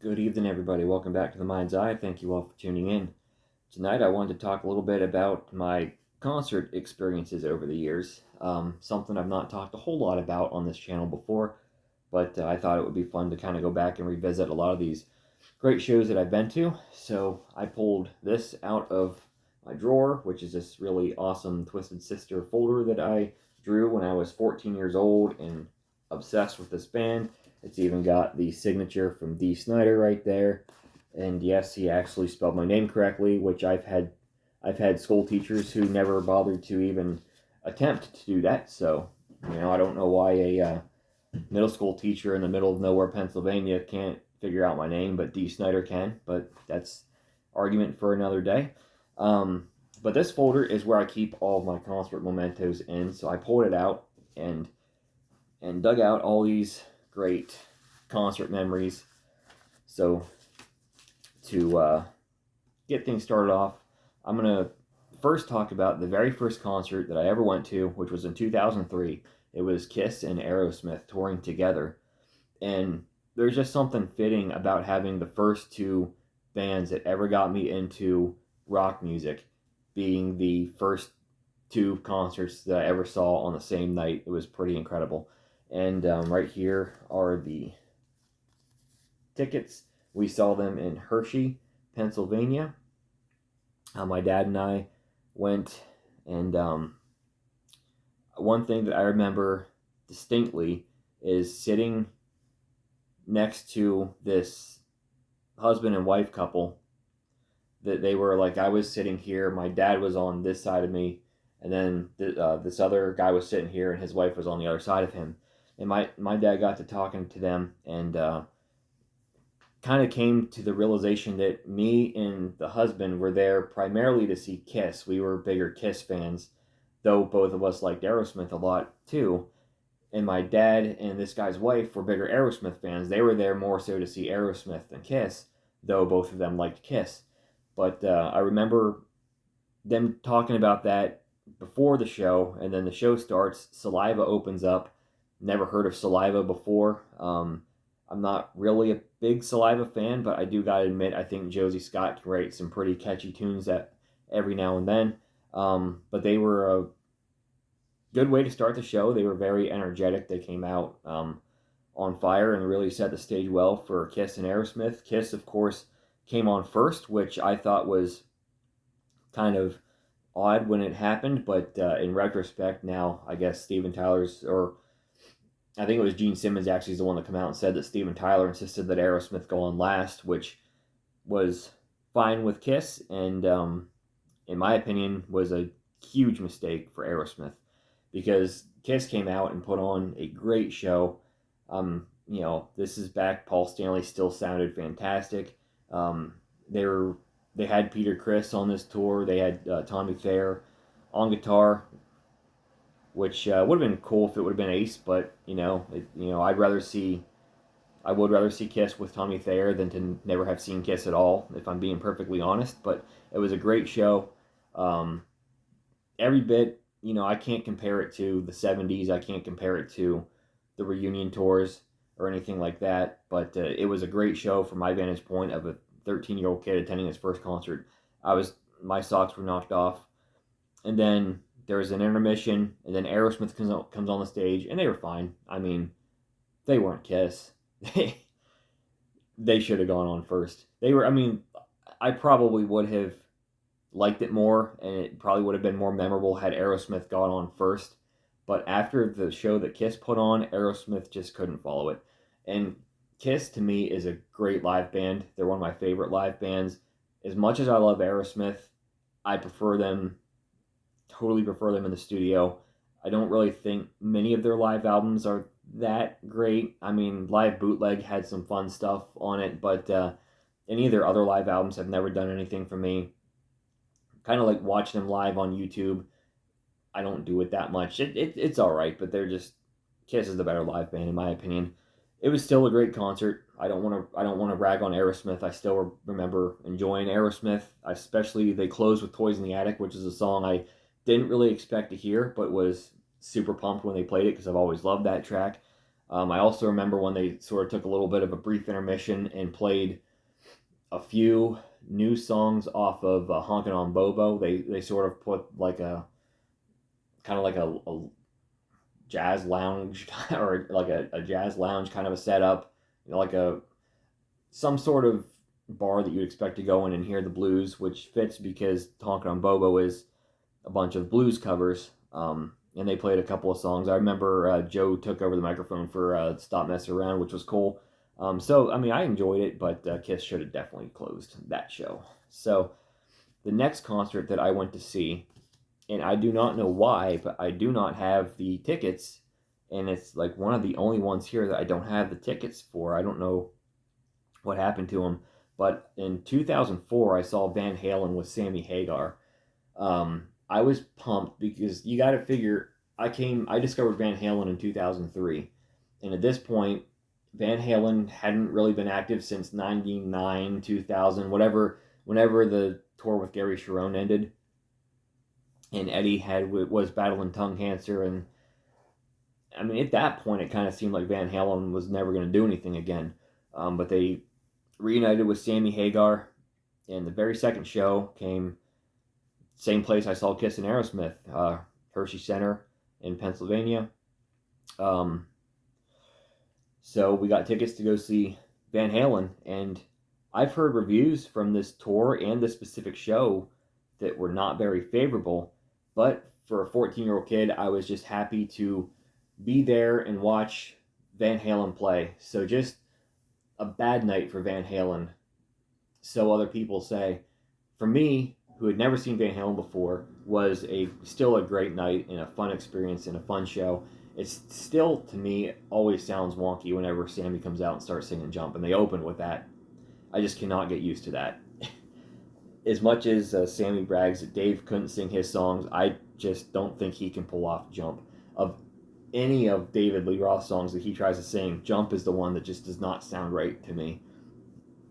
Good evening, everybody. Welcome back to the Mind's Eye. Thank you all for tuning in. Tonight, I wanted to talk a little bit about my concert experiences over the years. Something I've not talked a whole lot about on this channel before, but I thought it would be fun to kind of go back and revisit a lot of these great shows that I've been to. So I pulled this out of my drawer, which is this really awesome Twisted Sister folder that I drew when I was 14 years old and obsessed with this band. It's even got the signature from Dee Snider right there. And yes, he actually spelled my name correctly, which I've had school teachers who never bothered to even attempt to do that. So, I don't know why a middle school teacher in the middle of nowhere, Pennsylvania, can't figure out my name, but Dee Snider can. But that's argument for another day. But this folder is where I keep all of my concert mementos in. So I pulled it out and dug out all these great concert memories. So to get things started off, I'm going to first talk about the very first concert that I ever went to, which was in 2003. It was Kiss and Aerosmith touring together. And there's just something fitting about having the first two bands that ever got me into rock music being the first two concerts that I ever saw on the same night. It was pretty incredible. And right here are the tickets. We saw them in Hershey, Pennsylvania. My dad and I went, and one thing that I remember distinctly is sitting next to this husband and wife couple. That they were like, I was sitting here, my dad was on this side of me, and then this other guy was sitting here, and his wife was on the other side of him. And my dad got to talking to them, and kind of came to the realization that me and the husband were there primarily to see Kiss. We were bigger Kiss fans, though both of us liked Aerosmith a lot too. And my dad and this guy's wife were bigger Aerosmith fans. They were there more so to see Aerosmith than Kiss, though both of them liked Kiss. But I remember them talking about that before the show, and then the show starts. Saliva opens up. Never heard of Saliva before. I'm not really a big Saliva fan, but I do gotta admit, I think Josie Scott can write some pretty catchy tunes that every now and then. But they were a good way to start the show. They were very energetic. They came out on fire and really set the stage well for Kiss and Aerosmith. Kiss, of course, came on first, which I thought was kind of odd when it happened, but in retrospect, now I guess Steven Tyler's, or I think it was Gene Simmons actually is the one that came out and said that Steven Tyler insisted that Aerosmith go on last, which was fine with Kiss, and in my opinion, was a huge mistake for Aerosmith because Kiss came out and put on a great show. This is back. Paul Stanley still sounded fantastic. Um, they were they had Peter Criss on this tour. They had Tommy Thayer on guitar, which would have been cool if it would have been Ace. But I would rather see Kiss with Tommy Thayer than to never have seen Kiss at all, if I'm being perfectly honest. But it was a great show. Um, every bit, I can't compare it to the 70s. I can't compare it to the reunion tours or anything like that. But it was a great show from my vantage point of a 13-year-old kid attending his first concert. My socks were knocked off. And then there was an intermission, and then Aerosmith comes on the stage, and they were fine. I mean, they weren't Kiss. They should have gone on first. I probably would have liked it more, and it probably would have been more memorable had Aerosmith gone on first. But after the show that Kiss put on, Aerosmith just couldn't follow it. And Kiss, to me, is a great live band. They're one of my favorite live bands. As much as I love Aerosmith, I totally prefer them in the studio. I don't really think many of their live albums are that great. I mean, Live Bootleg had some fun stuff on it, but any of their other live albums have never done anything for me. Kind of like watching them live on YouTube. I don't do it that much. It's all right, but Kiss is the better live band in my opinion. It was still a great concert. I don't want to rag on Aerosmith. I still remember enjoying Aerosmith. Especially they closed with Toys in the Attic, which is a song I didn't really expect to hear, but was super pumped when they played it because I've always loved that track. I also remember when they sort of took a little bit of a brief intermission and played a few new songs off of Honkin' on Bobo. They sort of put like a kind of like a jazz lounge or like a jazz lounge kind of a setup, like a some sort of bar that you'd expect to go in and hear the blues, which fits because Honkin' on Bobo is a bunch of blues covers. And they played a couple of songs. I remember Joe took over the microphone for Stop Messing Around, which was cool. So, I mean, I enjoyed it, but Kiss should have definitely closed that show. So, the next concert that I went to see, and I do not know why, but I do not have the tickets, and it's like one of the only ones here that I don't have the tickets for. I don't know what happened to them, but in 2004, I saw Van Halen with Sammy Hagar. I was pumped because you got to figure I discovered Van Halen in 2003, and at this point, Van Halen hadn't really been active since 99, 2000, whenever the tour with Gary Cherone ended, and Eddie was battling tongue cancer, and I mean at that point it kind of seemed like Van Halen was never going to do anything again, but they reunited with Sammy Hagar, and the very second show came same place I saw Kiss and Aerosmith, Hershey Center in Pennsylvania. So we got tickets to go see Van Halen, and I've heard reviews from this tour and this specific show that were not very favorable, but for a 14-year-old kid, I was just happy to be there and watch Van Halen play. So just a bad night for Van Halen, so other people say. For me, who had never seen Van Halen before, was still a great night and a fun experience and a fun show. It's still, to me, always sounds wonky whenever Sammy comes out and starts singing Jump, and they open with that. I just cannot get used to that. As much as Sammy brags that Dave couldn't sing his songs, I just don't think he can pull off Jump. Of any of David Lee Roth's songs that he tries to sing, Jump is the one that just does not sound right to me.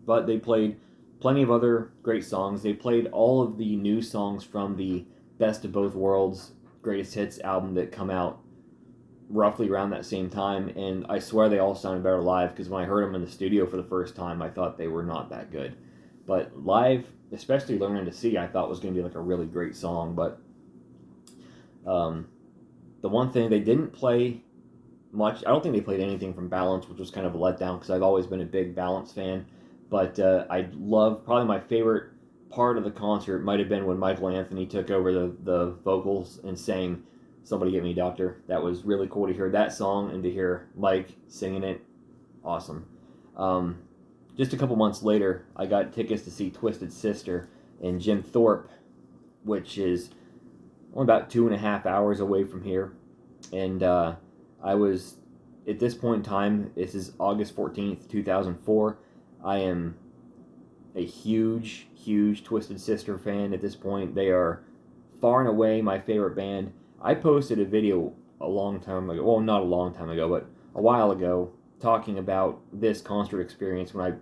But they played plenty of other great songs. They played all of the new songs from the Best of Both Worlds Greatest Hits album that come out roughly around that same time, and I swear they all sounded better live, because when I heard them in the studio for the first time, I thought they were not that good. But live, especially Learning to See, I thought was going to be like a really great song. But the one thing they didn't play much, I don't think they played anything from Balance, which was kind of a letdown because I've always been a big Balance fan. But I love, probably my favorite part of the concert might have been when Michael Anthony took over the vocals and sang Somebody Get Me Doctor. That was really cool to hear that song and to hear Mike singing it. Awesome. Just a couple months later, I got tickets to see Twisted Sister in Jim Thorpe, which is only about 2.5 hours away from here. And I was, at this point in time, this is August 14th, 2004. I am a huge, huge Twisted Sister fan at this point. They are far and away my favorite band. I posted a video a long time ago, well, not a long time ago, but a while ago, talking about this concert experience when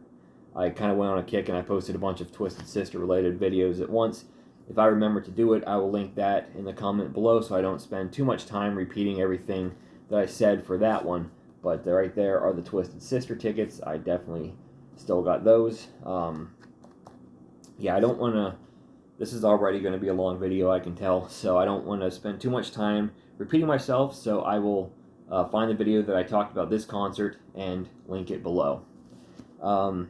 I kind of went on a kick and I posted a bunch of Twisted Sister related videos at once. If I remember to do it, I will link that in the comment below so I don't spend too much time repeating everything that I said for that one. But right there are the Twisted Sister tickets. I definitely still got those. Yeah, I don't want to... This is already going to be a long video, I can tell, so I don't want to spend too much time repeating myself, so I will find the video that I talked about this concert and link it below. The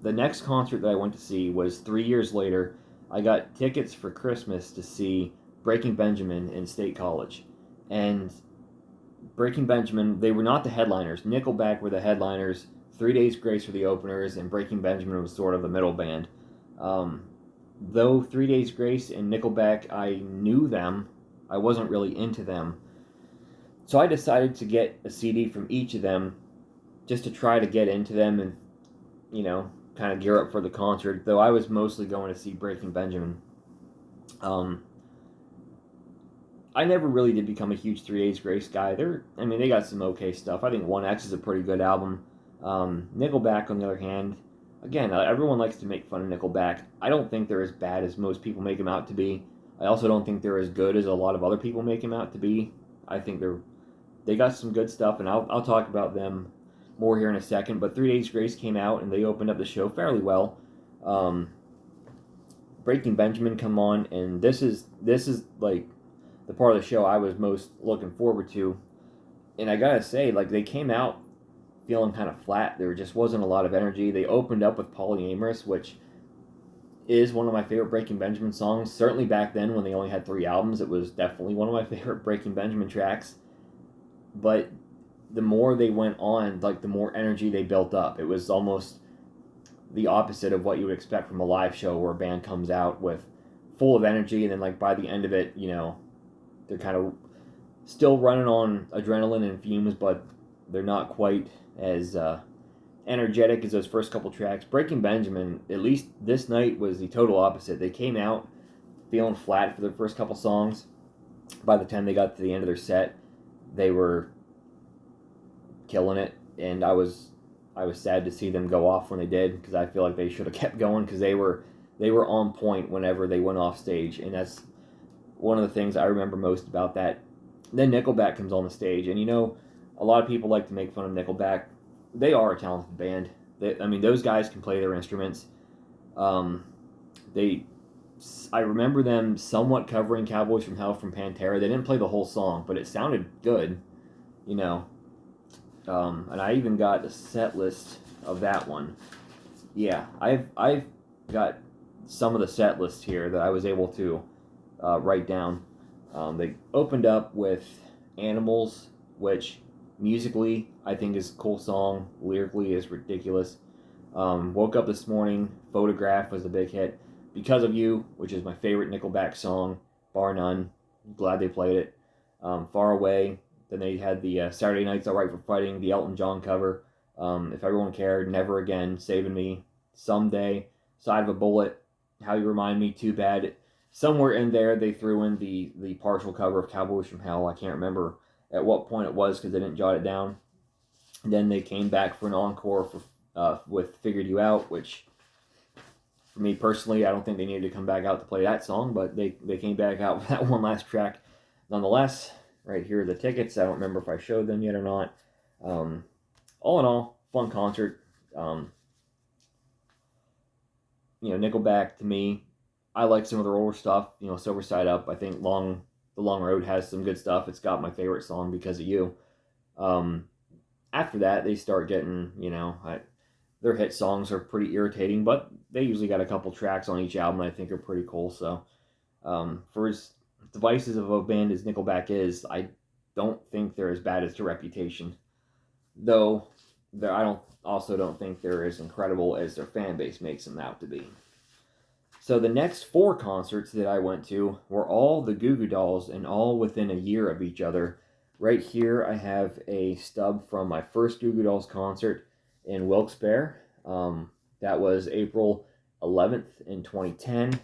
next concert that I went to see was 3 years later. I got tickets for Christmas to see Breaking Benjamin in State College. And Breaking Benjamin, they were not the headliners. Nickelback were the headliners, 3 Days Grace were the openers, and Breaking Benjamin was sort of the middle band. Though 3 Days Grace and Nickelback, I knew them, I wasn't really into them. So I decided to get a CD from each of them just to try to get into them and, you know, kind of gear up for the concert, though I was mostly going to see Breaking Benjamin. I never really did become a huge 3 Days Grace guy. They got some okay stuff. I think 1X is a pretty good album. Nickelback, on the other hand, again, everyone likes to make fun of Nickelback. I don't think they're as bad as most people make them out to be. I also don't think they're as good as a lot of other people make them out to be. I think they're they got some good stuff, and I'll talk about them more here in a second. But 3 Days Grace came out, and they opened up the show fairly well. Breaking Benjamin come on, and this is like the part of the show I was most looking forward to. And I gotta say, like, they came out feeling kind of flat. There just wasn't a lot of energy. They opened up with Polyamorous, which is one of my favorite Breaking Benjamin songs. Certainly back then when they only had 3 albums, it was definitely one of my favorite Breaking Benjamin tracks. But the more they went on, like, the more energy they built up. It was almost the opposite of what you would expect from a live show where a band comes out with full of energy, and then, like, by the end of it, they're kind of still running on adrenaline and fumes, but they're not quite as energetic as those first couple tracks. Breaking Benjamin, at least this night, was the total opposite. They came out feeling flat for their first couple songs. By the time they got to the end of their set, they were killing it, and I was sad to see them go off when they did, because I feel like they should have kept going, because they were on point whenever they went off stage, and that's one of the things I remember most about that. Then Nickelback comes on the stage, and a lot of people like to make fun of Nickelback. They are a talented band. Those guys can play their instruments. I remember them somewhat covering Cowboys from Hell from Pantera. They didn't play the whole song, but it sounded good, and I even got a set list of that one. Yeah, I've got some of the set lists here that I was able to write down. They opened up with Animals, which musically I think is a cool song. Lyrically is ridiculous. Woke Up This Morning, Photograph was a big hit. Because of You, which is my favorite Nickelback song, bar none. Glad they played it. Far Away. Then they had the Saturday Night's Alright for Fighting, the Elton John cover. If Everyone Cared, Never Again, Saving Me, Someday, Side of a Bullet, How You Remind Me, Too Bad. Somewhere in there they threw in the partial cover of Cowboys from Hell. I can't remember at what point it was because they didn't jot it down. Then they came back for an encore with Figured You Out, which for me personally, I don't think they needed to come back out to play that song, but they came back out with that one last track. Nonetheless, right here are the tickets. I don't remember if I showed them yet or not. All in all, fun concert. Nickelback, to me, I like some of their older stuff. Silver Side Up. I think The Long Road has some good stuff. It's got my favorite song, Because of You. After that, they start getting, their hit songs are pretty irritating, but they usually got a couple tracks on each album I think are pretty cool. So, for as divisive of a band as Nickelback is, I don't think they're as bad as their reputation. Though, I don't think they're as incredible as their fan base makes them out to be. So the next 4 concerts that I went to were all the Goo Goo Dolls, and all within a year of each other. Right here I have a stub from my first Goo Goo Dolls concert in Wilkes-Barre. That was April 11th in 2010.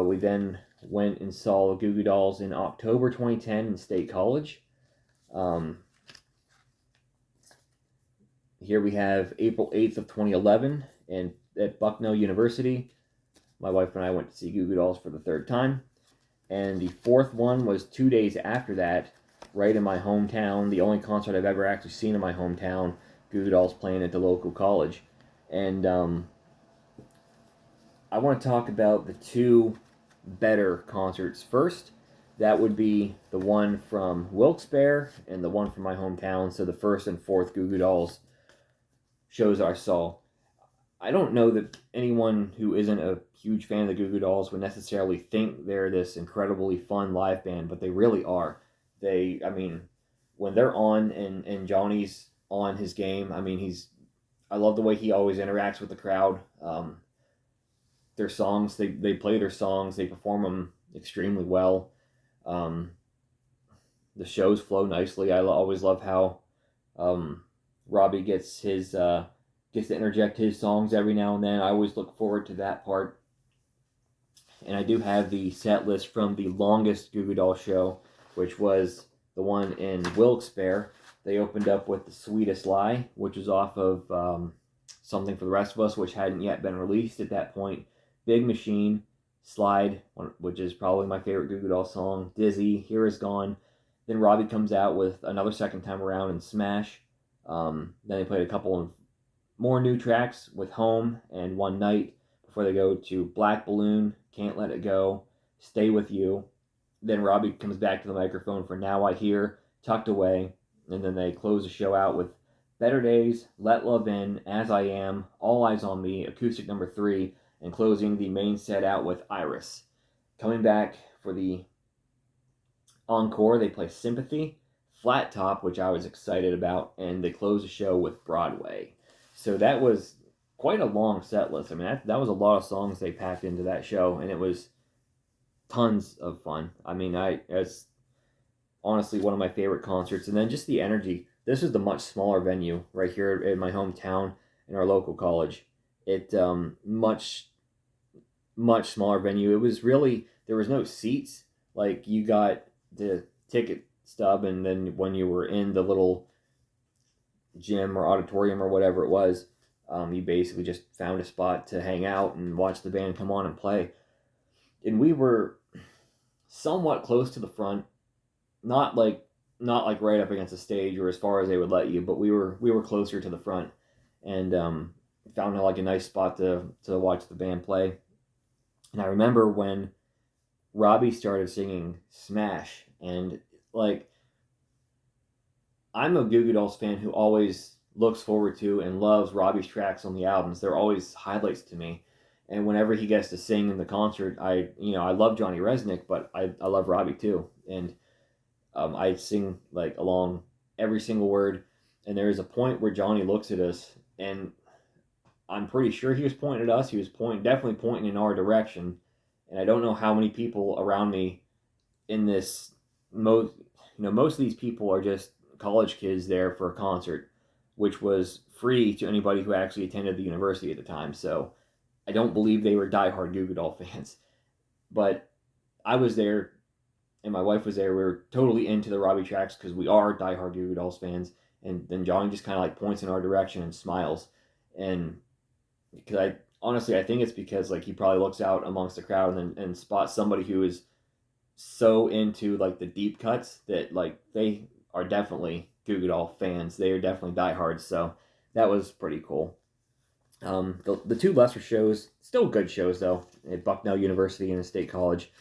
We then went and saw the Goo Goo Dolls in October 2010 in State College. Here we have April 8th of 2011 at Bucknell University. My wife and I went to see Goo Goo Dolls for the 3rd time. And the 4th one was 2 days after that, right in my hometown. The only concert I've ever actually seen in my hometown, Goo Goo Dolls playing at the local college. And I want to talk about the 2 better concerts first. That would be the one from Wilkes-Barre and the one from my hometown. So the 1st and 4th Goo Goo Dolls shows I saw. I don't know that anyone who isn't a huge fan of the Goo Goo Dolls would necessarily think they're this incredibly fun live band, but they really are. When they're on and Johnny's on his game, I love the way he always interacts with the crowd. Their songs, they play their songs, they perform them extremely well. The shows flow nicely. I always love how Robbie gets to interject his songs every now and then. I always look forward to that part. And I do have the set list from the longest Goo Goo Dolls show, which was the one in Wilkes-Barre. They opened up with The Sweetest Lie, which was off of Something for the Rest of Us, which hadn't yet been released at that point. Big Machine, Slide, which is probably my favorite Goo Goo Dolls song, Dizzy, Here Is Gone, Then Robbie comes out with another second time around in Smash. Then they played a couple of more new tracks with Home and One Night before they go to Black Balloon, Can't Let It Go, Stay With You. Then Robbie comes back to the microphone for Now I Hear, Tucked Away, and then they close the show out with Better Days, Let Love In, As I Am, All Eyes on Me, acoustic number 3, and closing the main set out with Iris. Coming back for the encore, they play Sympathy, Flat Top, which I was excited about, and they close the show with Broadway. So that was quite a long set list. I mean, that was a lot of songs they packed into that show, and it was tons of fun. I mean, it's honestly one of my favorite concerts. And then just the energy. This is the much smaller venue right here in my hometown in our local college. It much smaller venue. It was really, there was no seats. Like, you got the ticket stub, and then when you were in the little gym or auditorium or whatever it was, you basically just found a spot to hang out and watch the band come on and play. And we were somewhat close to the front, not like right up against the stage or as far as they would let you, but we were closer to the front, and found like a nice spot to watch the band play. And I remember when Robbie started singing Smash, and like, I'm a Goo Goo Dolls fan who always looks forward to and loves Robbie's tracks on the albums. They're always highlights to me. And whenever he gets to sing in the concert, I love Johnny Resnick, but I love Robbie too. And I sing like along every single word. And there is a point where Johnny looks at us, and I'm pretty sure he was pointing at us. He was definitely pointing in our direction. And I don't know how many people around me in this, most of these people are just college kids there for a concert, which was free to anybody who actually attended the university at the time. So I don't believe they were diehard Goo Goo Doll fans. But I was there, and my wife was there. We were totally into the Robbie tracks because we are diehard Goo Goo Dolls fans. And then Johnny just kind of like points in our direction and smiles. And because I think it's because like he probably looks out amongst the crowd and spots somebody who is so into like the deep cuts that like they are definitely Goo Goo Doll fans. They are definitely diehards. So that was pretty cool. The two lesser shows, still good shows though, at Bucknell University and the State College.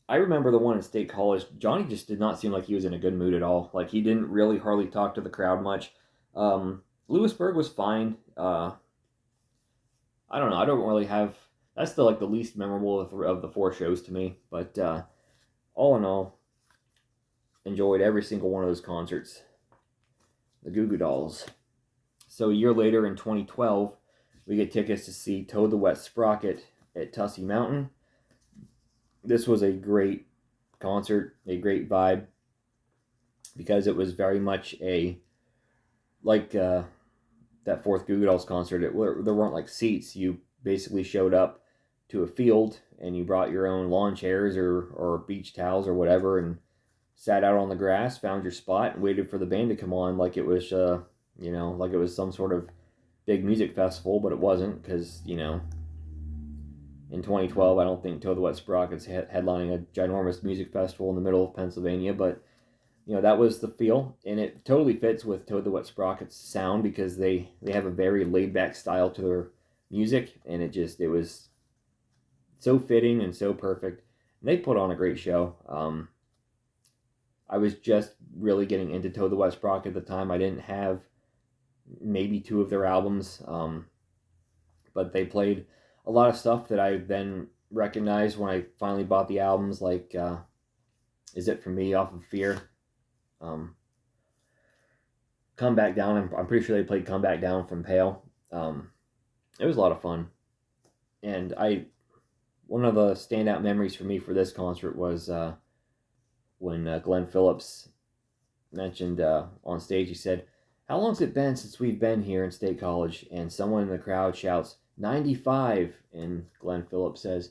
I remember the one at State College. Johnny just did not seem like he was in a good mood at all. Like, he didn't really hardly talk to the crowd much. Lewisburg was fine. I don't know. I don't really have. That's the least memorable of the four shows to me. But all in all, enjoyed every single one of those concerts. The Goo Goo Dolls. So a year later in 2012, we get tickets to see Toad the Wet Sprocket at Tussey Mountain. This was a great concert, a great vibe, because it was very much that fourth Goo Goo Dolls concert. There weren't like seats. You basically showed up to a field and you brought your own lawn chairs or beach towels or whatever, and sat out on the grass, found your spot, and waited for the band to come on like it was like it was some sort of big music festival, but it wasn't, because in 2012, I don't think Toad the Wet Sprocket's headlining a ginormous music festival in the middle of Pennsylvania, but that was the feel, and it totally fits with Toad the Wet Sprocket's sound, because they have a very laid-back style to their music, and it was so fitting and so perfect. And they put on a great show. I was just really getting into Toad the Wet Sprocket at the time. I didn't have maybe two of their albums, but they played a lot of stuff that I then recognized when I finally bought the albums, like Is It For Me off of Fear. Come Back Down, I'm pretty sure they played Come Back Down from Pale. It was a lot of fun. And one of the standout memories for me for this concert was when Glenn Phillips mentioned on stage, he said, "How long's it been since we've been here in State College?" And someone in the crowd shouts, 95, and Glenn Phillips says,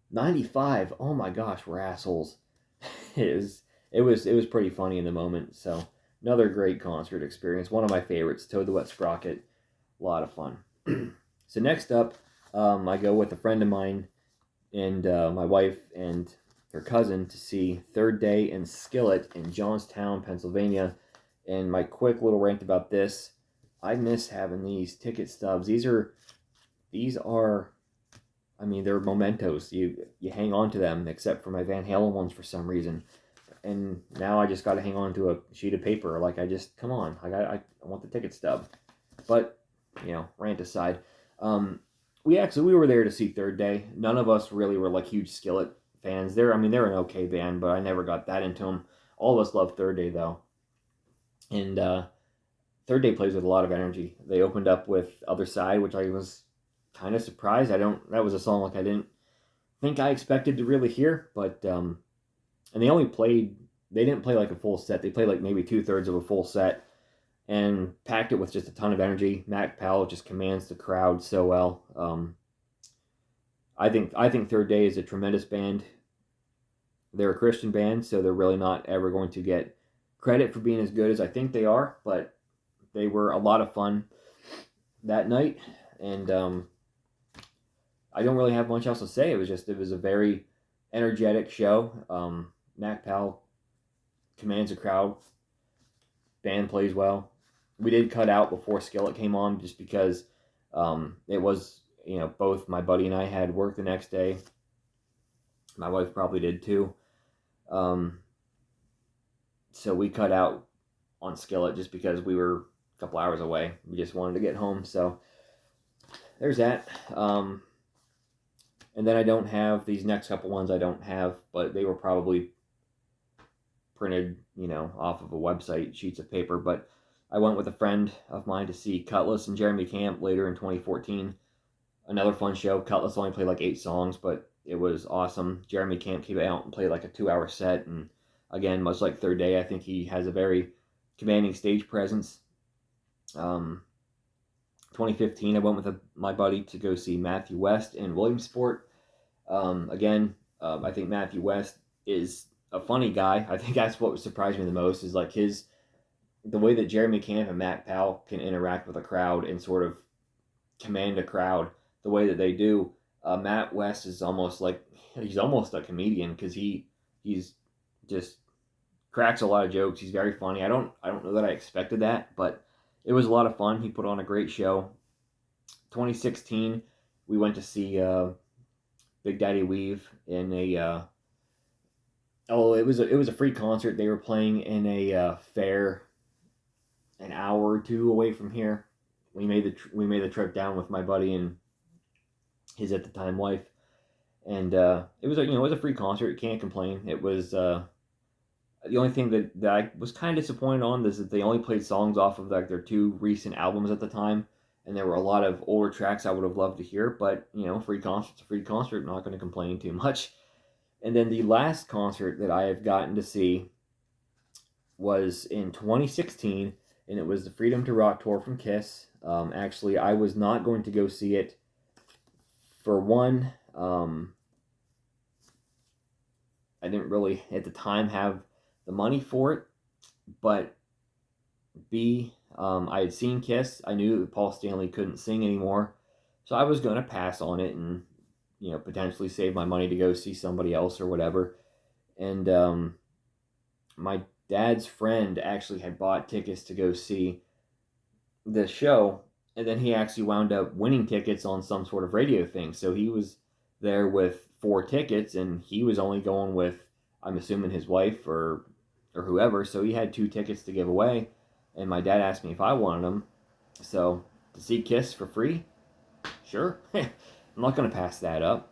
95, oh my gosh, we're assholes. It was pretty funny in the moment. So another great concert experience, one of my favorites, Toad the Wet Sprocket, a lot of fun. So next up, I go with a friend of mine and my wife, and her cousin, to see Third Day and Skillet in Johnstown, Pennsylvania. And my quick little rant about this: I miss having these ticket stubs. These are, I mean, they're mementos. You hang on to them, except for my Van Halen ones for some reason. And now I just got to hang on to a sheet of paper. Like, come on, I want the ticket stub. But, rant aside, we were there to see Third Day. None of us really were like huge Skillet fans. They're an okay band, but I never got that into them. All of us love Third Day though, and Third Day plays with a lot of energy. They opened up with Other Side, which I was kind of surprised. That was a song like I didn't think I expected to really hear, but and they didn't play like a full set. They played like maybe 2/3 of a full set and packed it with just a ton of energy. Mac Powell just commands the crowd so well. I think Third Day is a tremendous band. They're a Christian band, so they're really not ever going to get credit for being as good as I think they are, but they were a lot of fun that night, and I don't really have much else to say. It was a very energetic show. Mac Powell commands a crowd. Band plays well. We did cut out before Skillet came on just because it was, both my buddy and I had work the next day. My wife probably did too. So we cut out on Skillet just because we were a couple hours away. We just wanted to get home. So there's that. And then I don't have these next couple ones. I don't have, but they were probably printed, off of a website, sheets of paper. But I went with a friend of mine to see Cutlass and Jeremy Camp later in 2014. Another fun show. Cutlass only played like 8 songs, but it was awesome. Jeremy Camp came out and played like a 2-hour set, and again, much like Third Day, I think he has a very commanding stage presence. 2015, I went with my buddy to go see Matthew West in Williamsport. I think Matthew West is a funny guy. I think that's what surprised me the most, is like the way that Jeremy Camp and Mac Powell can interact with a crowd and sort of command a crowd the way that they do. Matt West is almost a comedian, because he's just cracks a lot of jokes. He's very funny. I don't know that I expected that, but it was a lot of fun. He put on a great show. 2016, we went to see Big Daddy Weave in a it was a free concert. They were playing in a fair an hour or two away from here. We made the trip down with my buddy and his at the time wife, and it was a free concert. You can't complain. It was the only thing that I was kind of disappointed on is that they only played songs off of like their 2 recent albums at the time, and there were a lot of older tracks I would have loved to hear. But free concert's a free concert. I'm not going to complain too much. And then the last concert that I have gotten to see was in 2016, and it was the Freedom to Rock tour from Kiss. Actually, I was not going to go see it. For one, I didn't really at the time have the money for it, but B, I had seen Kiss. I knew that Paul Stanley couldn't sing anymore, so I was going to pass on it and potentially save my money to go see somebody else or whatever. And my dad's friend actually had bought tickets to go see the show, and then he actually wound up winning tickets on some sort of radio thing. So he was there with 4 tickets, and he was only going with, I'm assuming, his wife or whoever. So he had 2 tickets to give away, and my dad asked me if I wanted them. So to see Kiss for free, sure. I'm not going to pass that up.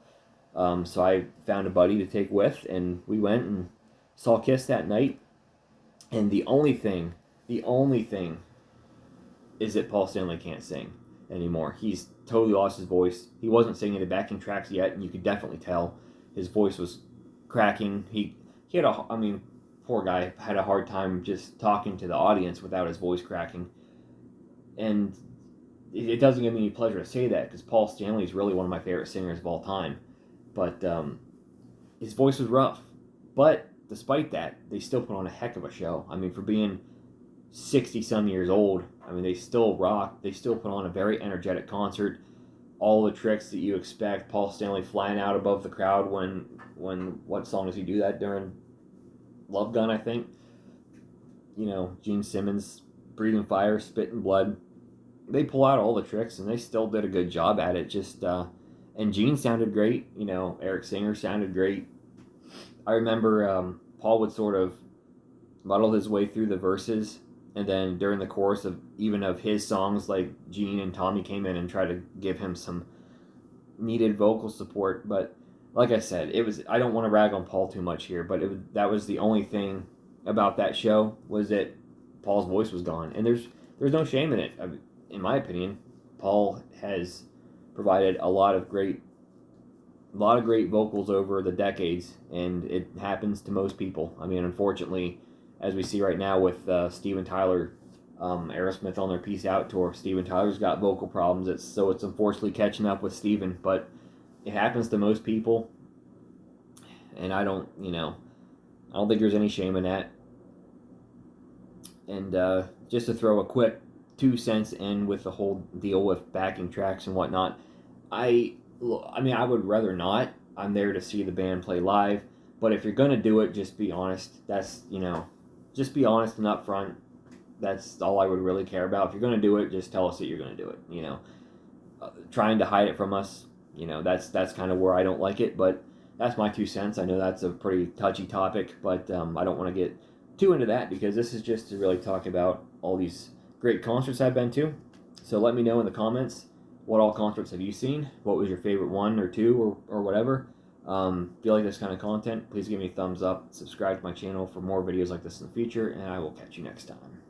So I found a buddy to take with, and we went and saw Kiss that night. And the only thing is that Paul Stanley can't sing anymore. He's totally lost his voice. He wasn't singing the backing tracks yet, and you could definitely tell his voice was cracking. He had poor guy had a hard time just talking to the audience without his voice cracking. And it doesn't give me any pleasure to say that, because Paul Stanley is really one of my favorite singers of all time. But his voice was rough. But despite that, they still put on a heck of a show. I mean, for being 60-some years old, I mean, they still rock. They still put on a very energetic concert. all the tricks that you expect. Paul Stanley flying out above the crowd when what song does he do that during? Love Gun, I think. You know, Gene Simmons breathing fire, spitting blood. They pull out all the tricks, and they still did a good job at it. Just and Gene sounded great. You know, Eric Singer sounded great. I remember Paul would sort of muddle his way through the verses, and then during the chorus of even of his songs, like Gene and Tommy came in and tried to give him some needed vocal support. But like I said, it was, I don't want to rag on Paul too much here, but that was the only thing about that show, was that Paul's voice was gone, and there's no shame in it. I mean, in my opinion, Paul has provided a lot of great vocals over the decades, and it happens to most people. I mean, unfortunately, as we see right now with Steven Tyler, Aerosmith on their Peace Out tour, Steven Tyler's got vocal problems. It's unfortunately catching up with Steven, but it happens to most people, and I don't think there's any shame in that. And just to throw a quick 2 cents in with the whole deal with backing tracks and whatnot, I mean, I would rather not. I'm there to see the band play live, but if you're gonna do it, just be honest. Just be honest and upfront. That's all I would really care about. If you're gonna do it, just tell us that you're gonna do it. Trying to hide it from us, that's kind of where I don't like it. But that's my 2 cents. I know that's a pretty touchy topic, but I don't want to get too into that, because this is just to really talk about all these great concerts I've been to. So let me know in the comments, what all concerts have you seen? What was your favorite one or two or whatever? If you like this kind of content, please give me a thumbs up. Subscribe to my channel for more videos like this in the future, and I will catch you next time.